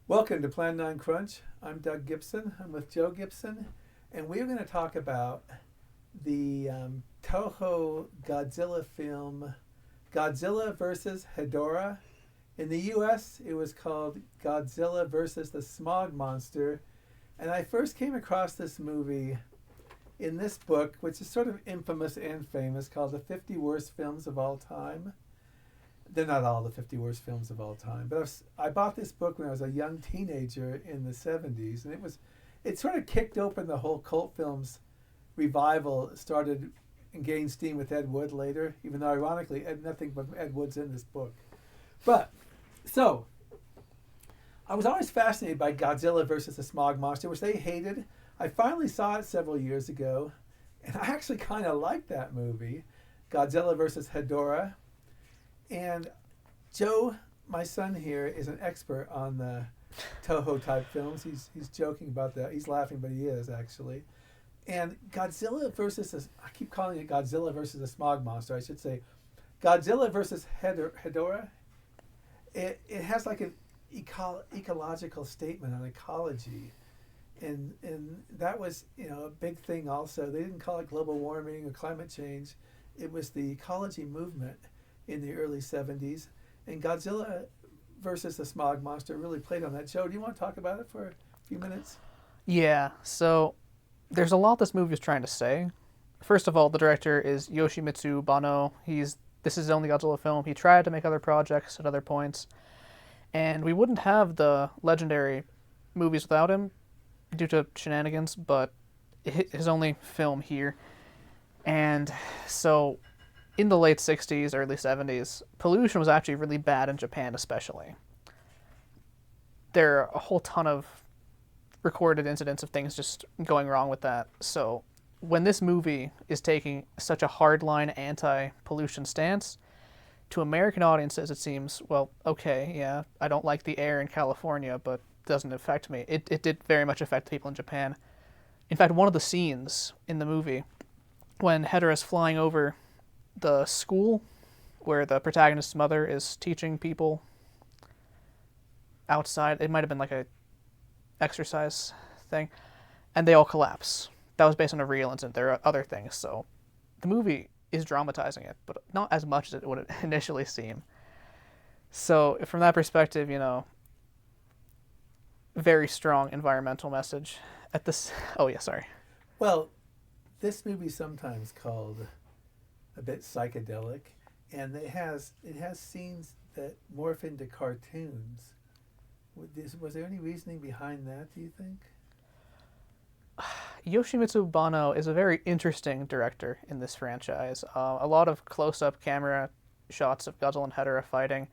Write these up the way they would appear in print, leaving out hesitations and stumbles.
Welcome to Plan 9 Crunch. I'm Doug Gibson. I'm with Joe Gibson, and we're going to talk about the Toho Godzilla film Godzilla versus Hedorah. In the US, it was called Godzilla versus the Smog Monster, and I first came across this movie in this book, which is sort of infamous and famous, called The 50 Worst Films of All Time. They're not all the 50 worst films of all time, but I bought this book when I was a young teenager in the 70s, and it sort of kicked open the whole cult films revival. It started and gained steam with Ed Wood later, even though ironically nothing but Ed Wood's in this book. But so I was always fascinated by Godzilla versus the Smog Monster, which they hated. I finally saw it several years ago, and I actually kind of liked that movie, Godzilla versus Hedorah. And Joe, my son here, is an expert on the Toho type films. He's joking about that. He's laughing, but he is actually. And Godzilla versus I keep calling it Godzilla versus the Smog Monster. I should say Godzilla versus Hedorah. It has like an ecological statement on ecology, and that was a big thing. Also, they didn't call it global warming or climate change. It was the ecology movement in the early 70s, and Godzilla versus the Smog Monster really played on that. Joe, do you want to talk about it for a few minutes? Yeah, so there's a lot this movie is trying to say. First of all, the director is Yoshimitsu Banno. This is his only Godzilla film. He tried to make other projects at other points, and we wouldn't have the legendary movies without him due to shenanigans, but his only film here. And so in the late 60s, early 70s, pollution was actually really bad in Japan especially. There are a whole ton of recorded incidents of things just going wrong with that. So when this movie is taking such a hardline anti-pollution stance, to American audiences it seems, well, okay, yeah, I don't like the air in California, but it doesn't affect me. It did very much affect people in Japan. In fact, one of the scenes in the movie, when Hedorah is flying over the school where the protagonist's mother is teaching people outside, it might have been like a exercise thing, and they all collapse. That was based on a real incident. There are other things, so the movie is dramatizing it, but not as much as it would initially seem. So from that perspective, very strong environmental message at this. Oh yeah, sorry. Well, this movie sometimes called a bit psychedelic, and it has scenes that morph into cartoons. Was there any reasoning behind that, do you think? Yoshimitsu Banno is a very interesting director in this franchise. A lot of close-up camera shots of Godzilla and Hedorah fighting,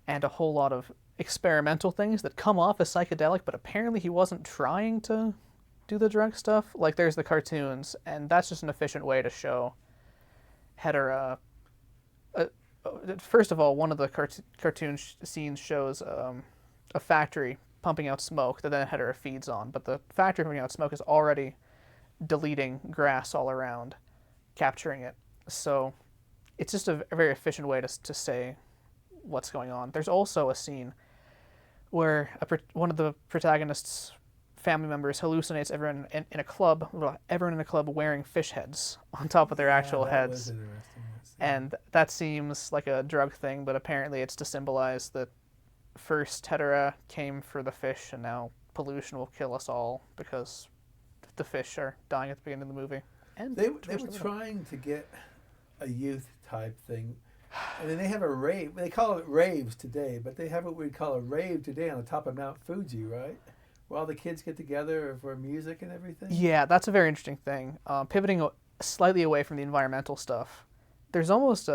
and a whole lot of experimental things that come off as psychedelic, but apparently he wasn't trying to do the drug stuff. Like there's the cartoons, and that's just an efficient way to show Hedorah. First of all, one of the cartoon scenes shows a factory pumping out smoke that then Hedorah feeds on, but the factory pumping out smoke is already deleting grass all around, capturing it. So it's just a very efficient way to say what's going on. There's also a scene where one of the protagonist's family members hallucinates everyone in a club, wearing fish heads on top of their actual that was heads. interesting. And that seems like a drug thing, but apparently it's to symbolize that first Hedorah came for the fish, and now pollution will kill us all because the fish are dying at the beginning of the movie. And They were trying to get a youth type thing. I mean, they have a rave. They call it raves today, but they have what we call a rave today on the top of Mount Fuji, right? Where all the kids get together for music and everything. Yeah, that's a very interesting thing. Pivoting slightly away from the environmental stuff, there's almost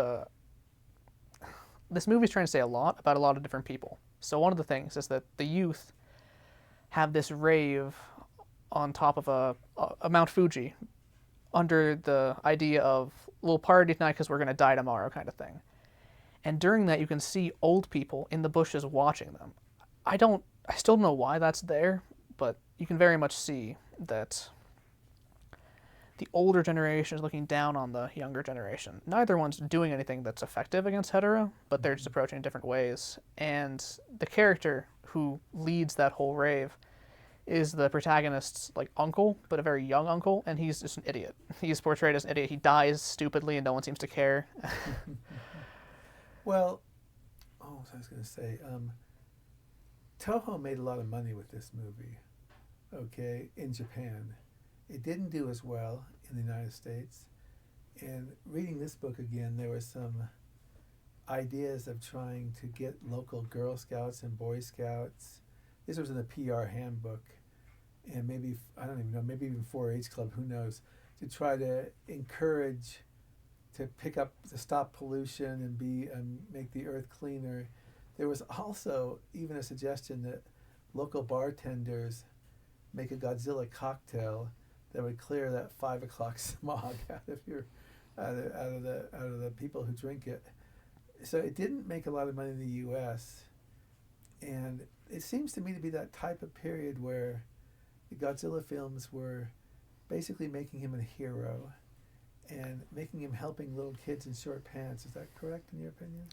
this movie's trying to say a lot about a lot of different people. So one of the things is that the youth have this rave on top of a Mount Fuji under the idea of we'll party tonight because we're going to die tomorrow kind of thing. And during that, you can see old people in the bushes watching them. I still don't know why that's there, but you can very much see that the older generation is looking down on the younger generation. Neither one's doing anything that's effective against Hedorah, but they're just approaching it different ways. And the character who leads that whole rave is the protagonist's like uncle, but a very young uncle, and he's just an idiot. He's portrayed as an idiot. He dies stupidly, and no one seems to care. Well, oh, so I was going to say, Toho made a lot of money with this movie, okay, in Japan. It didn't do as well in the United States. And reading this book again, there were some ideas of trying to get local Girl Scouts and Boy Scouts. This was in the PR handbook. And maybe, I don't even know, maybe even 4-H Club, who knows, to try to encourage to pick up, to stop pollution and make the earth cleaner. There was also even a suggestion that local bartenders make a Godzilla cocktail that would clear that 5 o'clock smog out of the people who drink it. So it didn't make a lot of money in the U.S. And it seems to me to be that type of period where the Godzilla films were basically making him a hero and making him helping little kids in short pants. Is that correct in your opinion?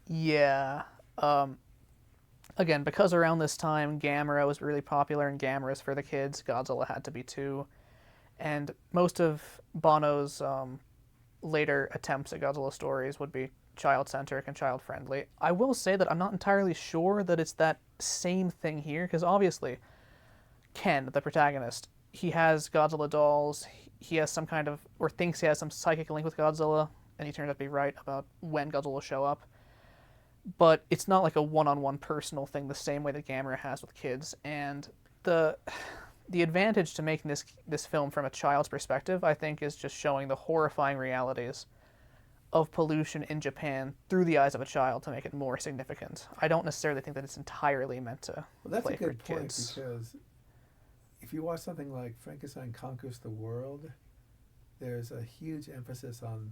Yeah. Again, because around this time Gamera was really popular and Gamera's for the kids, Godzilla had to be too. And most of Bono's later attempts at Godzilla stories would be child-centric and child-friendly. I will say that I'm not entirely sure that it's that same thing here, because obviously Ken, the protagonist, he has Godzilla dolls, he has some kind of, or thinks he has some psychic link with Godzilla, and he turns out to be right about when Godzilla will show up. But it's not like a one-on-one personal thing the same way that Gamera has with kids. And the advantage to making this film from a child's perspective, I think, is just showing the horrifying realities of pollution in Japan through the eyes of a child to make it more significant. I don't necessarily think that it's entirely meant to play for kids. That's a good point, because if you watch something like Frankenstein Conquers the World, there's a huge emphasis on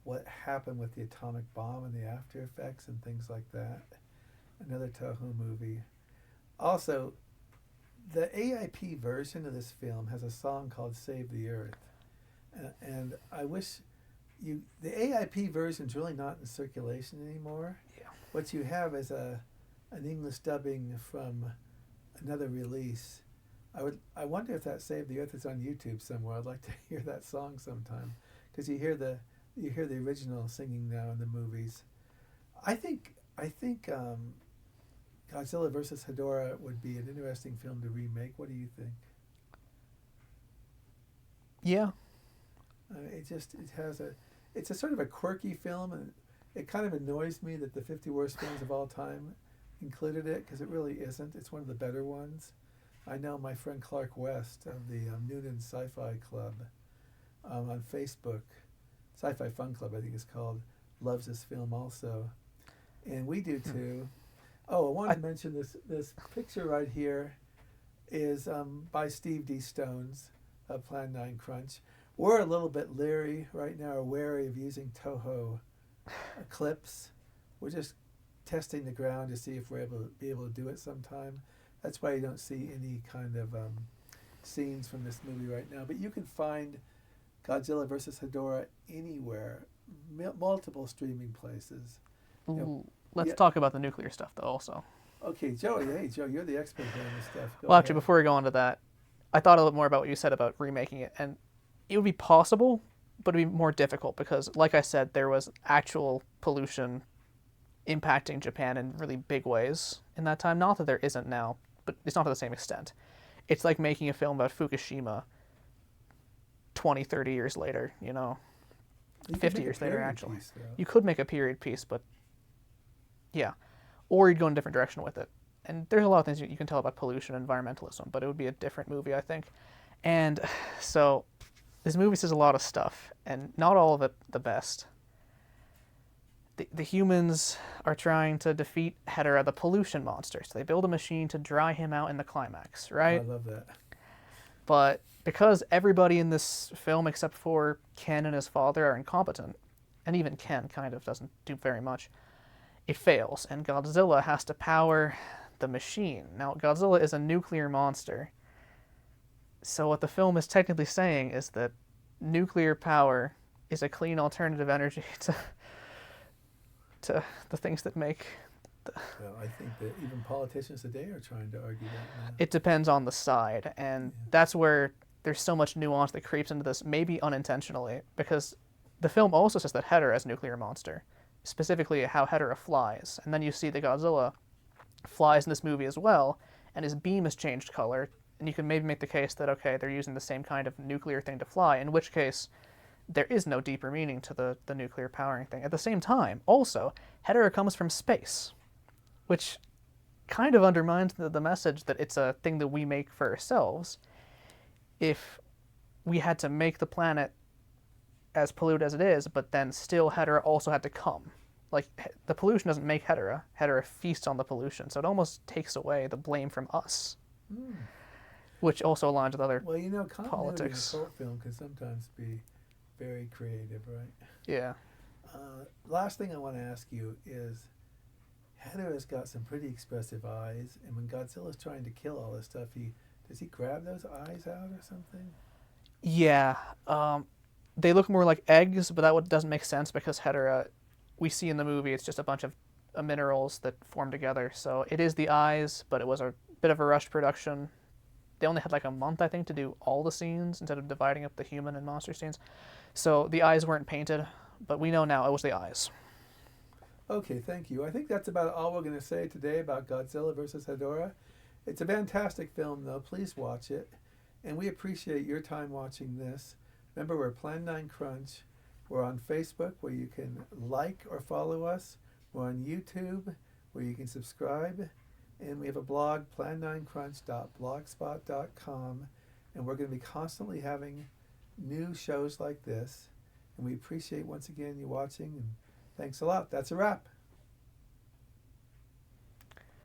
what happened with the atomic bomb and the after effects and things like that. Another Toho movie. Also, the AIP version of this film has a song called Save the Earth. And I wish the AIP version is really not in circulation anymore. Yeah. What you have is an English dubbing from another release. I wonder if that Save the Earth is on YouTube somewhere. I'd like to hear that song sometime, because you hear the original singing now in the movies. I think Godzilla vs. Hedorah would be an interesting film to remake. What do you think? Yeah. It's a sort of a quirky film, and it kind of annoys me that the 50 Worst Films of All Time included it, because it really isn't. It's one of the better ones. I know my friend Clark West of the Noonan Sci-Fi Club on Facebook, Sci-Fi Fun Club I think it's called, loves this film also. And we do too. Oh, I wanted to mention this picture right here is by Steve D. Stones of Plan 9 Crunch. We're a little bit leery right now, or wary of using Toho clips. We're just testing the ground to see if we're able to do it sometime. That's why you don't see any kind of scenes from this movie right now. But you can find Godzilla vs. Hedorah anywhere, multiple streaming places. Let's talk about the nuclear stuff, though, also. Okay, Joe. Hey, Joe, you're the expert here on this stuff. Go Actually, before we go on to that, I thought a little more about what you said about remaking it, and it would be possible, but it'd be more difficult because, like I said, there was actual pollution impacting Japan in really big ways in that time. Not that there isn't now, but it's not to the same extent. It's like making a film about Fukushima 20, 30 years later, 50 years later, actually. You could make a period piece, but yeah. Or you'd go in a different direction with it. And there's a lot of things you can tell about pollution and environmentalism, but it would be a different movie, I think. And so this movie says a lot of stuff, and not all of it the best. The humans are trying to defeat Hedorah, the pollution monster. So they build a machine to dry him out in the climax, right? I love that. But because everybody in this film except for Ken and his father are incompetent, and even Ken kind of doesn't do very much, it fails, and Godzilla has to power the machine. Now, Godzilla is a nuclear monster, so what the film is technically saying is that nuclear power is a clean alternative energy to the things that make. Well, I think that even politicians today are trying to argue that now. It depends on the side, and Yeah. that's where there's so much nuance that creeps into this, maybe unintentionally, because the film also says that Hedorah is a nuclear monster, specifically how Hedorah flies, and then you see that Godzilla flies in this movie as well, and his beam has changed color, and you can maybe make the case that, okay, they're using the same kind of nuclear thing to fly, in which case there is no deeper meaning to the nuclear powering thing. At the same time, also, Hedorah comes from space, which kind of undermines the message that it's a thing that we make for ourselves. If we had to make the planet as polluted as it is, but then still Hedorah also had to come. Like, the pollution doesn't make Hedorah. Hedorah feasts on the pollution, so it almost takes away the blame from us, which also aligns with other Well, you know, continuity politics. in a cult film can sometimes be very creative, right? Yeah. Last thing I want to ask you is, Hedorah's got some pretty expressive eyes, and when Godzilla's trying to kill all this stuff, does he grab those eyes out or something? Yeah. They look more like eggs, but that doesn't make sense because Hedorah, we see in the movie, it's just a bunch of minerals that form together. So it is the eyes, but it was a bit of a rushed production. They only had like a month, I think, to do all the scenes instead of dividing up the human and monster scenes. So the eyes weren't painted, but we know now it was the eyes. Okay, thank you. I think that's about all we're going to say today about Godzilla versus Hedorah. It's a fantastic film, though. Please watch it. And we appreciate your time watching this. Remember, we're Plan 9 Crunch. We're on Facebook, where you can like or follow us. We're on YouTube, where you can subscribe. And we have a blog, plan9crunch.blogspot.com. And we're going to be constantly having new shows like this. And we appreciate, once again, you watching. And thanks a lot. That's a wrap.